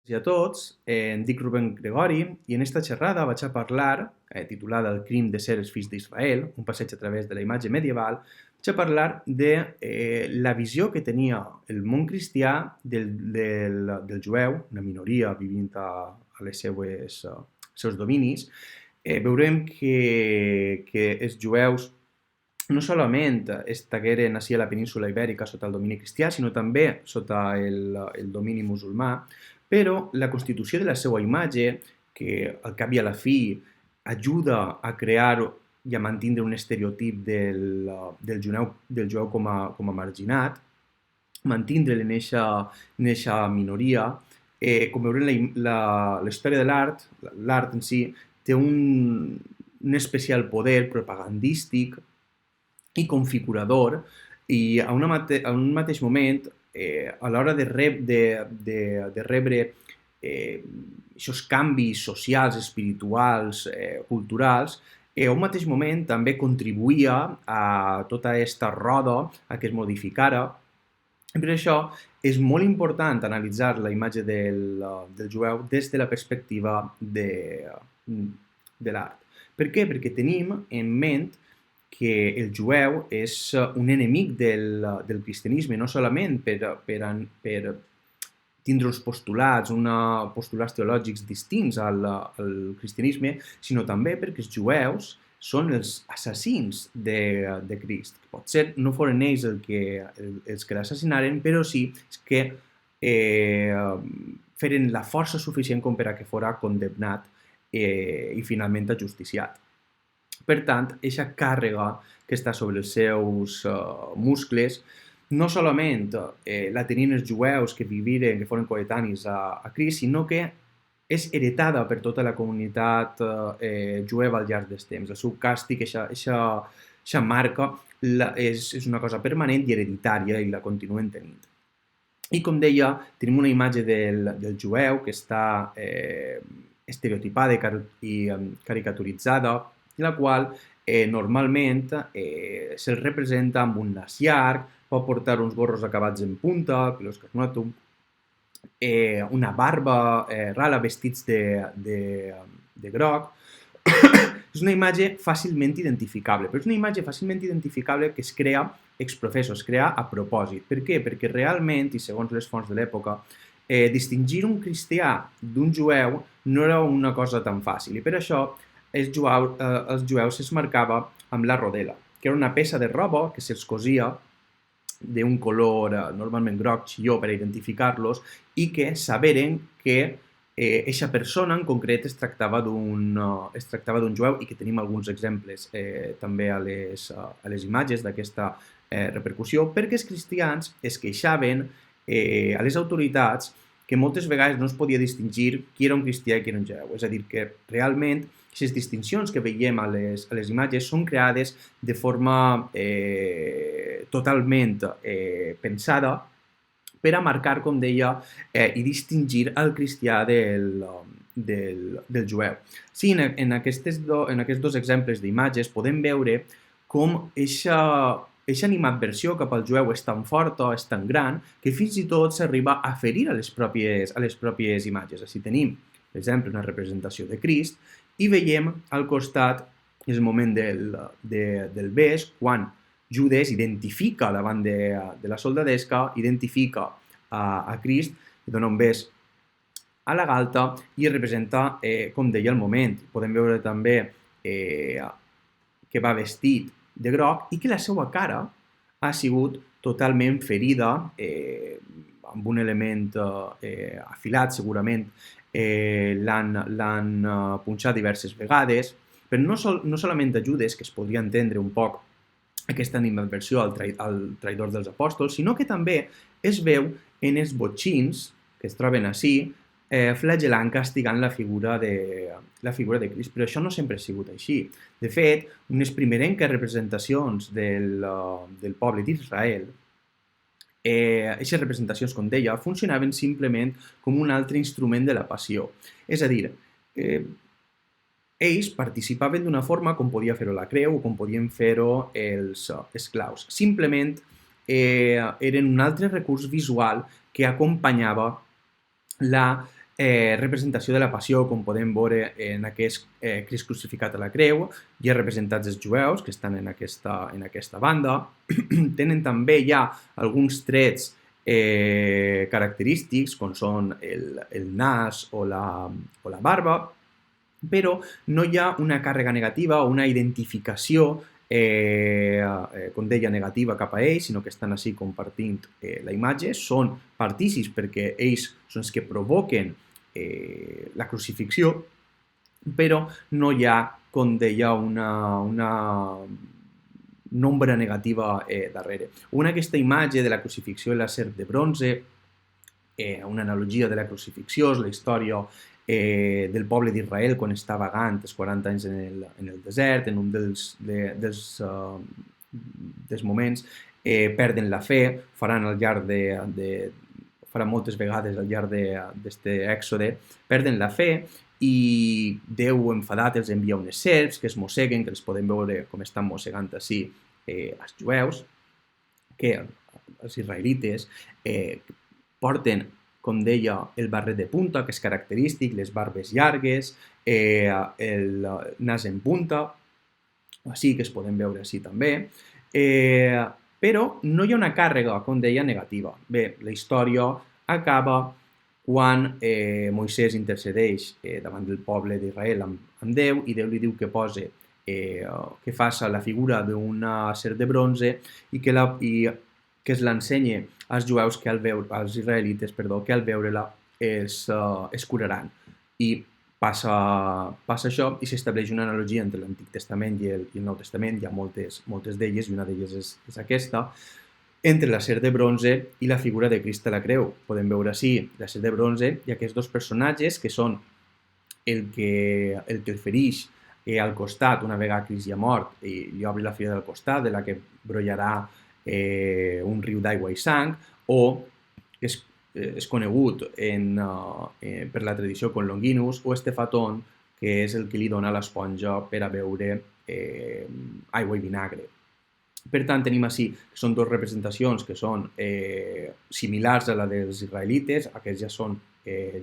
A tots, em dic Rubén Gregori i en esta xerrada vaig a parlar, titulada El crim de ser els fills d'Israel, un passeig a través de la imatge medieval, vaig a parlar de la visió que tenia el món cristià del jueu, una minoria vivint a les seus dominis. Veurem que els jueus no solament estagueren ací a la península ibèrica sota el domini cristià, sinó també sota el domini musulmà, però la constitució de la seva imatge, que al cap i a la fi ajuda a crear i a mantenir un estereotip del jueu com a marginat, mantenir-lo en aquesta minoria. Com veurem, la història de l'art en si, té un especial poder propagandístic i configurador, i a un mateix moment, a l'hora de rebre aquests canvis socials, espirituals, culturals, a un mateix moment també contribuïa a tota aquesta roda a que es modificara. I per això és molt important analitzar la imatge del jueu des de la perspectiva de l'art. Per què? Perquè tenim en ment que el jueu és un enemic del cristianisme, no solament per tindre uns postulats teològics distints al cristianisme, sinó també perquè els jueus són els assassins de Crist. Potser no foren ells els que l'assassinaren, però sí que feren la força suficient com per a que fora condemnat i finalment ajusticiat. Per tant, aquesta càrrega que està sobre els seus muscles no solament la tenien els jueus que viviren, que foren coetanis a Crist, sinó que és heretada per tota la comunitat jueva al llarg dels temps. El seu càstig, aquesta marca, és una cosa permanent i hereditària i la continuen tenint. I com deia, tenim una imatge del jueu que està estereotipada i caricaturitzada, la qual normalment se'l representa amb un nas llarg, pot portar uns gorros acabats en punta, pelos carnatum, una barba rala, vestits de groc. És una imatge fàcilment identificable, però és una imatge fàcilment identificable que es crea ex professo, es crea a propòsit. Per què? Perquè realment, i segons les fonts de l'època, distingir un cristià d'un jueu no era una cosa tan fàcil, i per això els jueus es marcava amb la rodela, que era una peça de roba que se'ls cosia d'un color normalment groc xilló per identificar-los, i que saberen que eixa persona en concret es tractava d'un jueu, i que tenim alguns exemples també a les imatges d'aquesta repercussió, perquè els cristians es queixaven a les autoritats que moltes vegades no es podia distingir qui era un cristià i qui era un jueu. És a dir, que realment aquestes distincions que veiem a les imatges són creades de forma totalment pensada per a marcar, com deia, i distingir el cristià del jueu. Sí, en aquests dos exemples d'imatges podem veure com aquesta animadversió cap al jueu és tan forta, és tan gran, que fins i tot s'arriba a ferir a les pròpies imatges. Així tenim, per exemple, una representació de Crist, i veiem al costat el moment del bes, quan Judes identifica davant de la soldadesca, identifica a Crist, i dona un bes a la galta i representa, com deia, el moment. Podem veure també que va vestit de groc i que la seva cara ha sigut totalment ferida amb un element afilat, segurament l'han punxat diverses vegades, però no solament a Judes, que es podria entendre un poc aquesta animadversió al traïdor dels apòstols, sinó que també es veu en els botxins que es troben ací, flagel·lant, castigant la figura de Crist. Però això no sempre ha sigut així. De fet, unes primerenques representacions del poble d'Israel, aquestes representacions, com deia, funcionaven simplement com un altre instrument de la passió. És a dir, ells participaven d'una forma com podia fer-ho la creu o com podien fer-ho els esclaus. Simplement eren un altre recurs visual que acompanyava la representació de la passió, com podem veure en aquest Crist crucificat a la creu. Hi ha representats els jueus, que estan en aquesta banda. Tenen també ja alguns trets característics, com són el nas o la barba, però no hi ha una càrrega negativa o una identificació com deia, negativa cap a ells, sinó que estan així compartint la imatge, són partícips perquè ells són els que provoquen la crucifixió, però no hi ha, com deia, una nombra negativa darrere. Aquesta imatge de la crucifixió i la serp de bronze, una analogia de la crucifixió, és la història del poble d'Israel quan està vagant els 40 anys en el desert, en un dels moments perden la fe, faran moltes vegades al llarg d'aquest èxode, perden la fe i Déu enfadat els envia unes serps que es mosseguen, que els podem veure com estan mossegant així els jueus, que els israelites porten, com deia, el barret de punta, que és característic, les barbes llargues, el nas en punta, així que es poden veure així també, però no hi ha una càrrega, com deia, negativa. Bé, la història acaba quan Moisès intercedeix davant del poble d'Israel amb Déu i Déu li diu que que faça la figura d'una serp de bronze i que es l'ensenya als jueus, als israelites, que al veure-la es curaran. I passa això i s'estableix una analogia entre l'Antic Testament i el Nou Testament, hi ha moltes d'elles, i una d'elles és aquesta, entre la serp de bronze i la figura de Crist a la creu. Podem veure així la serp de bronze i aquests dos personatges que són el que el ferix al costat, una vegada Crist ja mort, i li obri la ferida del costat, de la que brollarà un riu d'aigua i sang, o és conegut per la tradició con Longinus, o Estefatón, que és el que li dona l'esponja per a beure aigua i vinagre. Per tant, tenim així que són dues representacions que són similars a la dels israelites, aquests ja són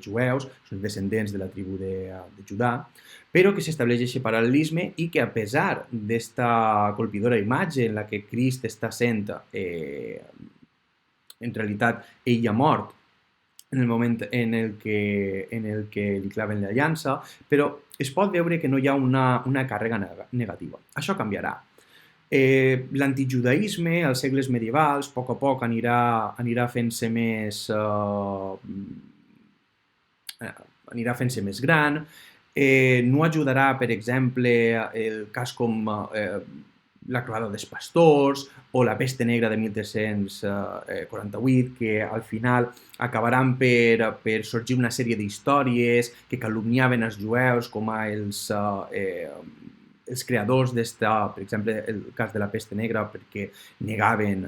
jueus, són descendents de la tribu de Judà, però que s'estableix aquest paral·lelisme i que a pesar d'esta colpidora imatge en la que Crist està sent, en realitat, ell ja mort en el moment en el que li claven la llança, però es pot veure que no hi ha una càrrega negativa. Això canviarà. L'antijudaïsme, als segles medievals, a poc anirà fent-se més gran. No ajudarà, per exemple, el cas com la croada dels pastors o la peste negra de 1348, que al final acabaran per sorgir una sèrie d'històries que calumniaven els jueus com a els creadors d'esta, per exemple, el cas de la peste negra, perquè negaven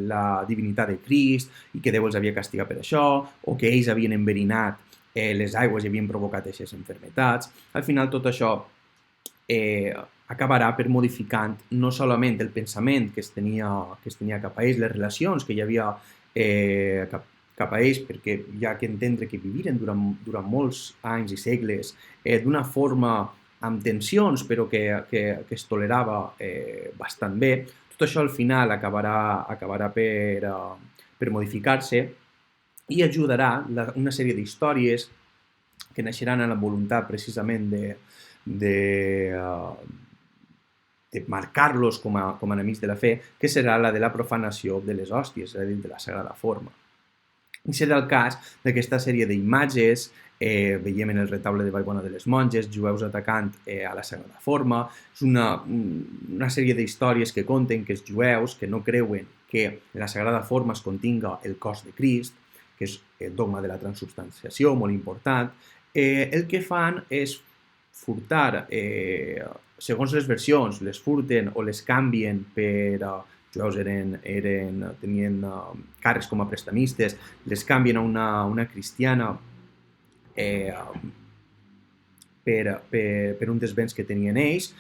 la divinitat de Crist i que Déu els havia castigat per això, o que ells havien enverinat les aigües i havien provocat aquestes malalties. Al final tot això acabarà per modificant no solament el pensament que es tenia cap a ells, les relacions que hi havia cap a ells, perquè hi ha que entendre que viviren durant molts anys i segles d'una forma amb tensions, però que es tolerava bastant bé. Tot això al final acabarà per modificar-se i ajudarà una sèrie d'històries que naixeran amb la voluntat precisament de marcar-los com a enemics de la fe, que serà la de la profanació de les hòsties, és a dir, de la Sagrada Forma. I serà el cas d'aquesta sèrie d'imatges, veiem en el retaule de Vallbona de les Monges, jueus atacant a la Sagrada Forma, és una sèrie d'històries que conten que els jueus que no creuen que en la Sagrada Forma es continga el cos de Crist, que és el dogma de la transubstanciació, molt important, el que fan és furtar, segons les versions, les furten o les canvien per... jueus tenien càrrecs com a prestamistes, les canvien a una cristiana per un dels béns que tenien ells,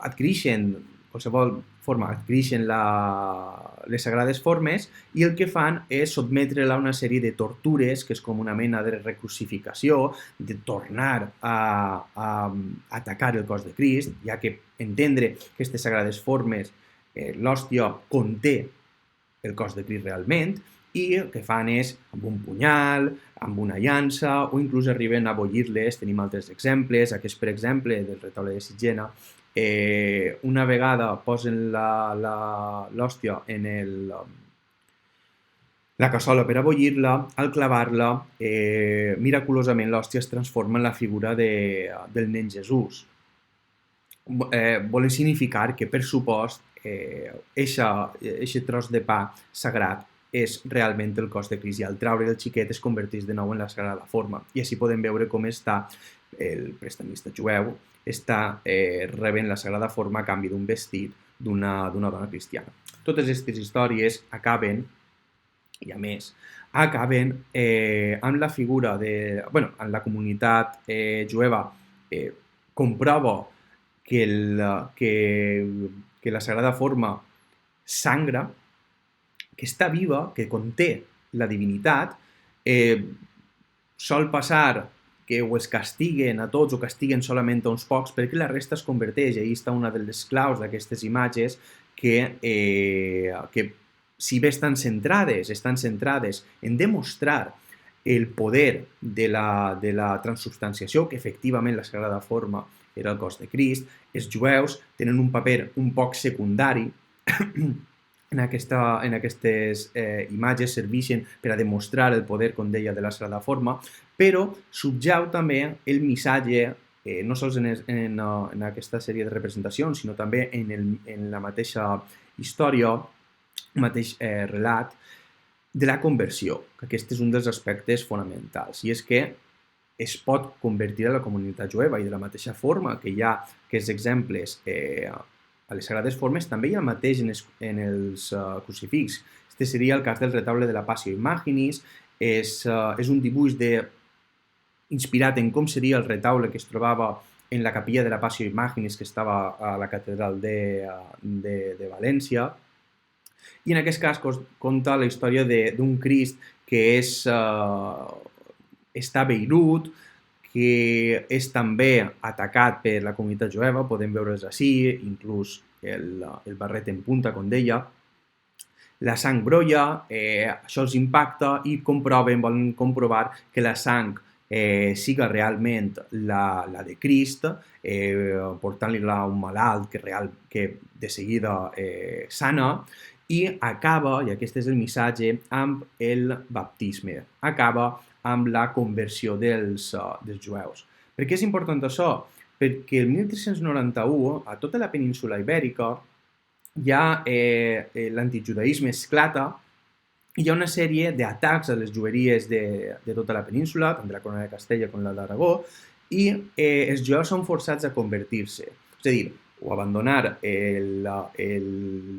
adquireixen qualsevol forma, adquireixen les sagrades formes i el que fan és sotmetre-la a una sèrie de tortures, que és com una mena de recrucificació, de tornar a atacar el cos de Crist, ja que entendre que aquestes sagrades formes, l'hòstia conté el cos de Crist realment, i el que fan és amb un punyal, amb una llança, o inclús arriben a bollir-les. Tenim altres exemples, aquest per exemple del retaule de Sigena, una vegada posen l'hòstia en la cassola per a bollir-la, al clavar-la, miraculosament l'hòstia es transforma en la figura del nen Jesús. Volen significar que, per supost, aquest tros de pa sagrat és realment el cos de Crist, i al treure el xiquet es converteix de nou en la sagrada forma. I així podem veure com està el prestamista jueu està rebent la sagrada forma a canvi d'un vestit d'una dona cristiana. Totes aquestes històries acaben, i a més, acaben amb la figura en la comunitat jueva comprova que la sagrada forma sangra, que està viva, que conté la divinitat, sol passar que o es castiguen a tots o castiguen solament a uns pocs, perquè la resta es converteix. Ahí està una de les claus d'aquestes imatges que si bé estan centrades en demostrar el poder de la transubstanciació, que efectivament la sagrada forma era el cos de Crist, els jueus tenen un paper un poc secundari en aquestes imatges, serveixen per a demostrar el poder, com deia, de la sagrada forma, però subjau també el missatge, no sols en aquesta sèrie de representacions, sinó també en la mateixa història, el mateix relat, de la conversió, que aquest és un dels aspectes fonamentals, i és que es pot convertir a la comunitat jueva, i de la mateixa forma que hi ha aquests exemples a les sagrades formes, també hi ha el mateix en els crucifix. Este seria el cas del retaule de la Passio Imaginis, és un dibuix inspirat en com seria el retaule que es trobava en la capilla de la Passio Imaginis, que estava a la catedral de València, i en aquest cas conta la història d'un Crist que està a Beirut, que és també atacat per la comunitat jueva, podem veure's així, inclús el barret en punta, com deia. La sang brolla, això els impacta i volen comprovar que la sang siga realment la de Crist, portant-li-la a un malalt que de seguida sana, i acaba, i aquest és el missatge, amb el baptisme. Acaba amb la conversió dels jueus. Per què és important això? Perquè el 1391, a tota la península ibèrica, ja l'antijudaïsme esclata i hi ha una sèrie d'atacs a les jueries de tota la península, tant de la corona de Castella com la d'Aragó, i els jueus són forçats a convertir-se. És a dir, o abandonar el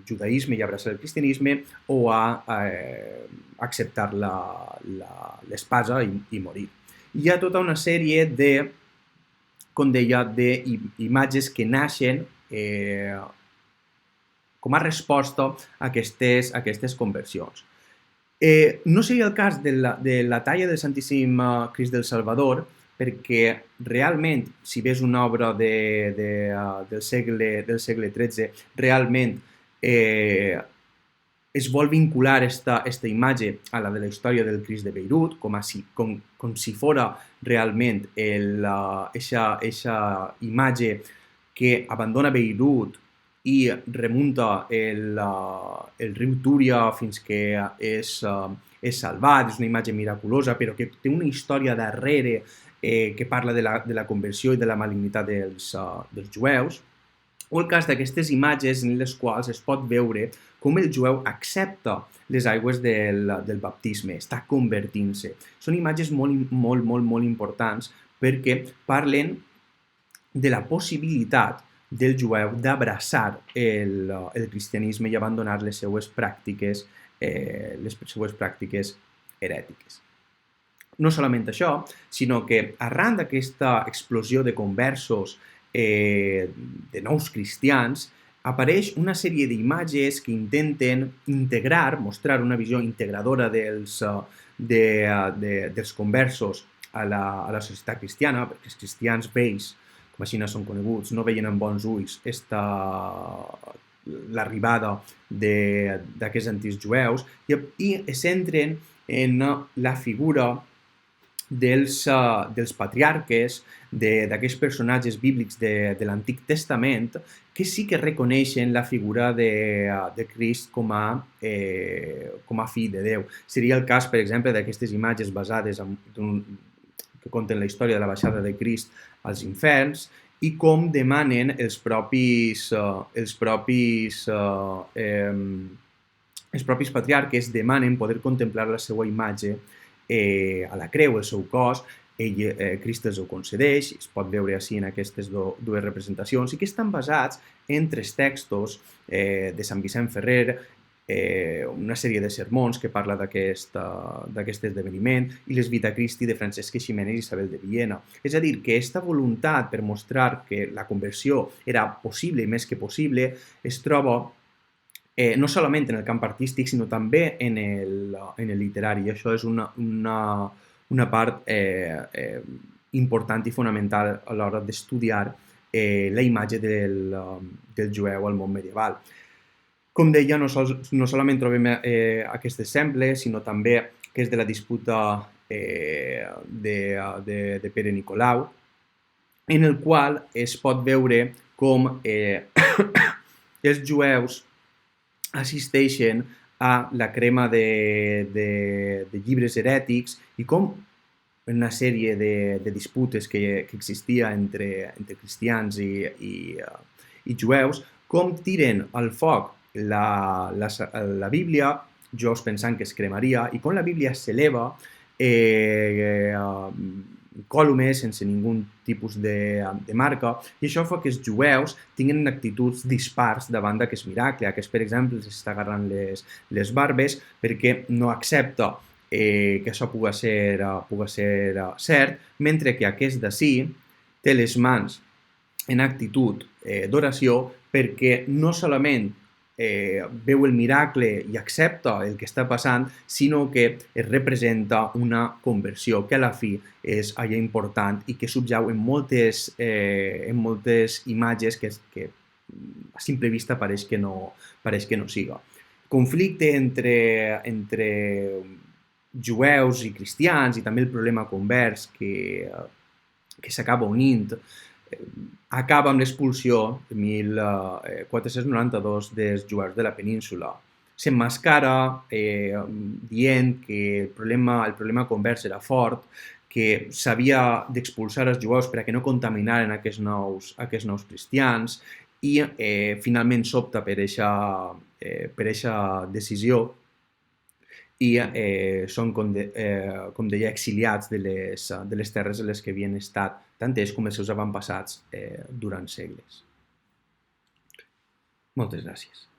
judaïsme i abraçar el cristianisme, o a acceptar l'espasa i morir. Hi ha tota una sèrie com deia, d'imatges que naixen com a resposta a aquestes conversions. No seria el cas de la talla del Santíssim Crist del Salvador, perquè realment, si ves una obra del segle XIII, realment es vol vincular aquesta imatge a la de la història del Crist de Beirut, com si fora realment aquesta imatge que abandona Beirut i remunta el riu Túria fins que és salvat, és una imatge miraculosa, però que té una història darrere que parla de la conversió i de la malignitat dels jueus, o el cas d'aquestes imatges en les quals es pot veure com el jueu accepta les aigües del baptisme, està convertint-se. Són imatges molt, molt, molt, molt importants perquè parlen de la possibilitat del jueu d'abraçar el cristianisme i abandonar les seues pràctiques herètiques. No solament això, sinó que arran d'aquesta explosió de conversos, de nous cristians, apareix una sèrie d'imatges que intenten mostrar una visió integradora dels conversos a la societat cristiana, perquè els cristians vells, com així no són coneguts, no veien amb bons ulls l'arribada d'aquests antics jueus i es centren en la figura dels patriarques, d'aquests personatges bíblics de l'Antic Testament, que sí que reconeixen la figura de Crist com a fill de Déu. Seria el cas, per exemple, d'aquestes imatges basades que conten la història de la baixada de Crist als inferns i com demanen els propis patriarques demanen poder contemplar la seva imatge a la creu, el seu cos. Crist els ho concedeix, es pot veure així en aquestes dues representacions, i que estan basats en 3 textos de Sant Vicent Ferrer, una sèrie de sermons que parla d'aquest esdeveniment, i les Vita Christi de Francesc Eiximenis i Isabel de Villena. És a dir, que aquesta voluntat per mostrar que la conversió era possible i més que possible es troba no solament en el camp artístic, sinó també en el literari. I això és una part important i fonamental a l'hora d'estudiar la imatge del jueu al món medieval. Com deia, no solament trobem aquest exemple, sinó també que és de la disputa de Pere Nicolau, en el qual es pot veure com els jueus assisteixen a la crema de llibres herètics i com una sèrie de disputes que existia entre cristians i jueus, com tiren al foc la Bíblia, jueus pensant que es cremaria, i com la Bíblia s'eleva incòlumes, sense ningú tipus de marca, i això fa que els jueus tinguin actituds dispars davant d'aquest miracle. Aquest, per exemple, s'està agarrant les barbes perquè no accepta que això pugui ser cert, mentre que aquest d'ací té les mans en actitud d'oració perquè no solament veu el miracle i accepta el que està passant, sinó que es representa una conversió que a la fi és allò important i que subjau en moltes imatges que a simple vista pareix que no siga. Conflicte entre jueus i cristians i també el problema convers que s'acaba unint acaba amb l'expulsió de 1492 dels jueus de la península. S'emmascara dient que el problema convers era fort, que s'havia d'expulsar els jueus perquè no contaminaren aquests nous cristians i finalment s'opta per aquesta decisió i són, com deia, exiliats de les terres en les que havien estat tant ells com els seus avantpassats durant segles. Moltes gràcies.